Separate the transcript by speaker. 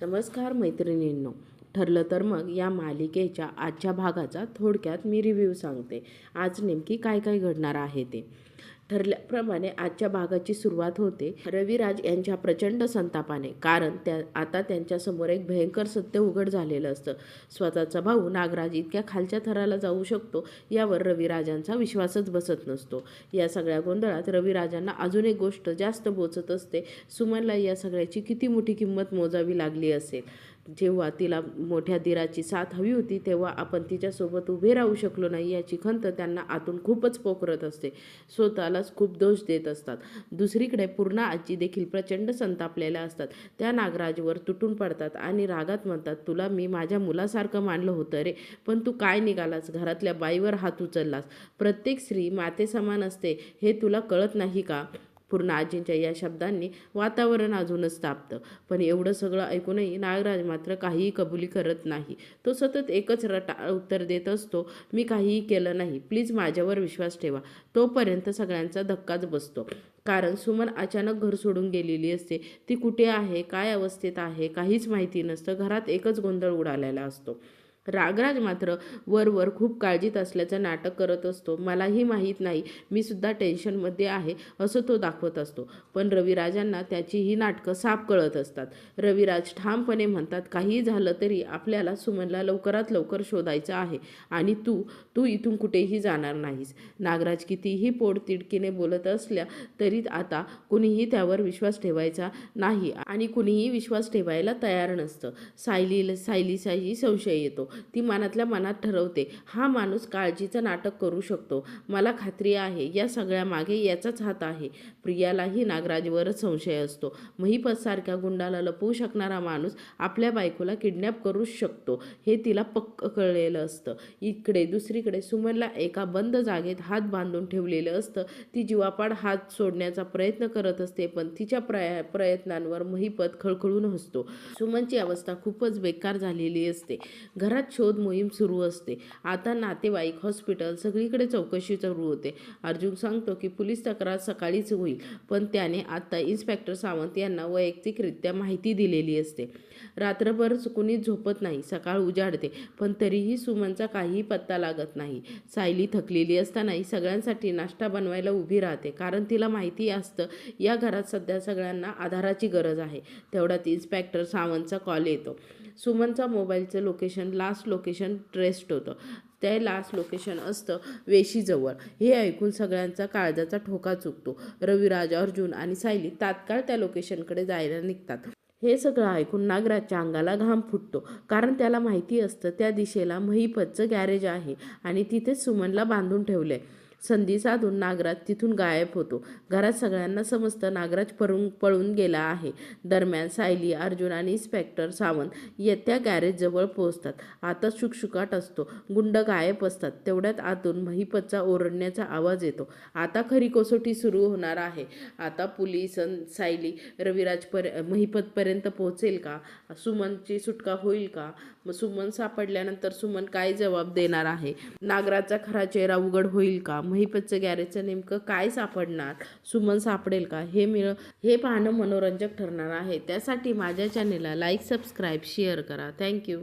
Speaker 1: नमस्कार मैत्रिणींनो. ठरलं तर मग या मालिकेच्या आजच्या भागाचा थोडक्यात मी रिव्ह्यू सांगते. आज नेमकी काय काय घडणार आहे ते. ठरल्याप्रमाणे आजच्या भागाची सुरुवात होते रविराज यांच्या प्रचंड संतापाने, कारण आता त्यांच्यासमोर एक भयंकर सत्य उघड झालेलं असतं. स्वतःचा भाऊ नागराज इतक्या खालच्या थराला जाऊ शकतो यावर रविराजांचा विश्वासच बसत नसतो. या सगळ्या गोंधळात रविराजांना अजून एक गोष्ट जास्त बोचत असते. सुमनला या सगळ्याची किती मोठी किंमत मोजावी लागली असेल. जेव्हा तिला मोठ्या दिराची साथ हवी होती तेव्हा आपण तिच्यासोबत उभे राहू शकलो नाही याची खंत त्यांना आतून खूपच पोखरत असते. स्वतःलाच खूप दोष देत असतात. दुसरीकडे पूर्णा आजी देखील प्रचंड संतापलेल्या असतात. त्या नागराजवर तुटून पडतात आणि रागात म्हणतात, तुला मी माझ्या मुलासारखं मानलं होतं रे, पण तू काय निघालास, घरातल्या बाईवर हात उचललास. प्रत्येक स्त्री माते समान असते हे तुला कळत नाही का? पूर्ण आजींच्या या शब्दांनी वातावरण अजूनच तापतं. पण एवढं सगळं ऐकूनही नागराज मात्र काहीही कबुली करत नाही. तो सतत एकच रटाळ उत्तर देत असतो, मी काहीही केलं नाही, प्लीज माझ्यावर विश्वास ठेवा. तोपर्यंत सगळ्यांचा धक्काच बसतो. कारण सुमन अचानक घर सोडून गेलेली असते. ती कुठे आहे, काय अवस्थेत आहे, काहीच माहिती नसतं. घरात एकच गोंधळ उडालेला असतो. नागराज मात्र वर खूप काळजीत असल्याचं नाटक करत असतो. मलाही माहीत नाही, मी सुद्धा टेन्शनमध्ये आहे असं तो दाखवत असतो. पण रविराजांना त्याची ही नाटकं साफ कळत असतात. रविराज ठामपणे म्हणतात, काहीही झालं तरी आपल्याला सुमनला लवकरात लवकर शोधायचं आहे आणि तू तू इथून कुठेही जाणार नाहीस. नागराज कितीही पोटतिडकीने बोलत असल्या तरी आता कुणीही त्यावर विश्वास ठेवायचा नाही आणि कुणीही विश्वास ठेवायला तयार नसतं. सायलीचाही संशय येतो. ती मनातल्या मनात ठरवते, हा माणूस काळजीचं नाटक करू शकतो. मला खात्री आहे या सगळ्या मागे याचाच हात आहे. प्रियालाही नागराजवरच संशय असतो. महिपतसारख्या गुंडाला लपवू शकणारा माणूस आपल्या बायकोला किडनॅप करू शकतो हे तिला पक्क कळलेलं असतं. इकडे दुसरीकडे सुमनला एका बंद जागेत हात बांधून ठेवलेलं असतं. ती जीवापाड हात सोडण्याचा प्रयत्न करत असते, पण तिच्या प्रयत्नांवर महिपत खळखळून हसतो. सुमनची अवस्था खूपच बेकार झालेली असते. घरात शोध मोहीम सुरू असते. आता नातेवाईक, हॉस्पिटल सगळीकडे चौकशी सुरू होते. अर्जुन सांगतो की पोलीस तक्रार सकाळीच होईल, पण त्याने आता इन्स्पेक्टर सावंत यांना वैयक्तिकरित्या माहिती दिलेली असते. रात्रभर कुणीच झोपत नाही. सकाळ उजाडते, पण तरीही सुमनचा काहीही पत्ता लागत नाही. सायली थकलेली असतानाही सगळ्यांसाठी नाश्ता बनवायला उभी राहते, कारण तिला माहिती असतं या घरात सध्या सगळ्यांना आधाराची गरज आहे. तेवढ्यात इन्स्पेक्टर सावंतचा कॉल येतो. सुमनचा मोबाईलचं लास्ट लोकेशन ट्रेस्ड होतं. ते लास्ट लोकेशन असतं वेशीजवळ. हे ऐकून सगळ्यांचा काळजाचा ठोका चुकतो. रविराज, अर्जुन आणि सायली तात्काळ त्या लोकेशनकडे जायला निघतात. हे सगळं ऐकून नागराजच्या अंगाला घाम फुटतो, कारण त्याला माहिती असतं त्या दिशेला महिपतचं गॅरेज आहे आणि तिथेच सुमनला बांधून ठेवलंय. संधी साधून नागराज तिथून गायब होतो. घरात सगळ्यांना समजतं नागराज पळून गेला आहे. दरम्यान सायली, अर्जुन आणि इन्स्पेक्टर सावंत त्या गॅरेजजवळ पोहोचतात. आता शुकशुकाट असतो. गुंड गायब असतात. तेवढ्यात आतून महिपतचा ओरडण्याचा आवाज येतो. आता खरी कसोटी सुरू होणार आहे. आता पोलीस सायली महिपतपर्यंत पोहोचेल का? सुमनची सुटका होईल का? सुमन सापडल्यानंतर सुमन काय जबाब देणार आहे? नागराजचा खरा चेहरा उघड होईल का? महिपतचं गॅरेजचं नेमकं काय सापडणार? सुमन सापडेल का? हे पाहणं मनोरंजक ठरणार आहे. त्यासाठी माझ्या चॅनेलला लाईक, सबस्क्राईब, शेअर करा. थँक्यू.